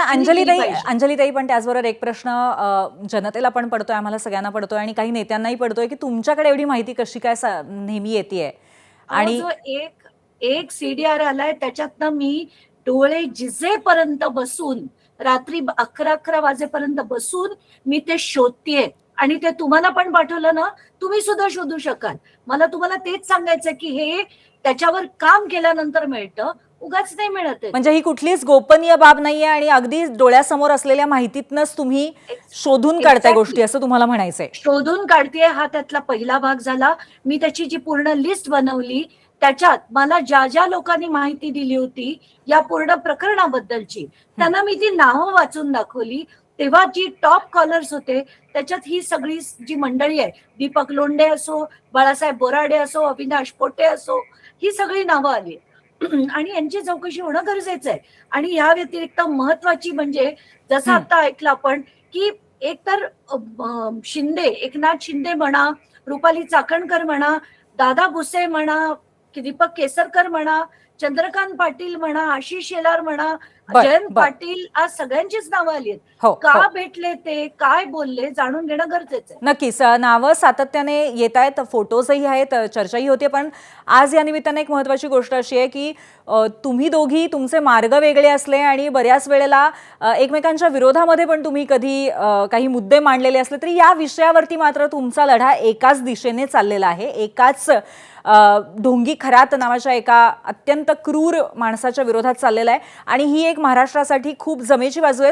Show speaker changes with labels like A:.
A: अंजलीताई पण त्याचबरोबर एक प्रश्न जनतेला पण पडतोय, आम्हाला सगळ्यांना पडतोय आणि काही नेत्यांनाही पडतोय की तुमच्याकडे एवढी माहिती कशी काय नेहमी येतेय. आणि
B: जो एक एक सीडीआर आलाय त्याच्यातनं मी डोळे जिजेपर्यंत बसून रात्री 11-11 वाजेपर्यंत बसून मी ते शोधतेय आणि ते तुम्हाला पण पाठवलं ना, तुम्ही सुद्धा शोधू शकाल. मला तुम्हाला तेच सांगायचं की हे त्याच्यावर काम केल्यानंतर मिळतं, उगाच नाही मिळत आहे.
A: म्हणजे ही कुठलीच गोपनीय बाब नाहीये आणि अगदी डोळ्यासमोर असलेल्या माहितीतनच तुम्ही शोधून काढताय गोष्टी, असं तुम्हाला म्हणायचंय.
B: शोधून काढतेय हा त्यातला पहिला भाग झाला. मी त्याची जी पूर्ण लिस्ट बनवली त्याच्यात मला ज्या ज्या लोकांनी माहिती दिली होती या पूर्ण प्रकरणाबद्दलची त्यांना मी ती नावं वाचून दाखवली. तेव्हा जी टॉप कॉलर्स होते त्याच्यात ही सगळी जी मंडळी आहे, दीपक लोंढे असो, बाळासाहेब बोराडे असो, अविनाश पोटे असो, ही सगळी नावं आली आणि यांची चौकशी होणं गरजेचं आहे. आणि या व्यतिरिक्त महत्वाची म्हणजे जसं आता ऐकलं आपण की एकतर शिंदे, एकनाथ शिंदे म्हणा, रुपाली चाकणकर म्हणा, दादा भुसे म्हणा, दीपक केसरकर म्हणा, चंद्रकांत पाटील म्हणा, आशिष शेलार म्हणा, जयंत पाटील, आज सगळ्यांचीच नावं आली आहेत. का भेटले ते, काय बोलले, जाणून घेणं गरजेचं आहे.
A: नक्कीच नावं सातत्याने येत आहेत, फोटोजही आहेत, चर्चाही होते. पण आज या निमित्ताने एक महत्वाची गोष्ट अशी आहे की तुम्ही दोघी तुमचे मार्ग वेगळे असले आणि बऱ्याच वेळेला एकमेकांच्या विरोधामध्ये पण तुम्ही कधी काही मुद्दे मांडलेले असले तरी या विषयावरती मात्र तुमचा लढा एकाच दिशेने चाललेला आहे. एकाच ढोंगी खरात नावाच्या एका अत्यंत क्रूर माणसाच्या विरोधात चाललेला आहे आणि ही एक महाराष्ट्रासाठी खूप जमेची बाजू आहे.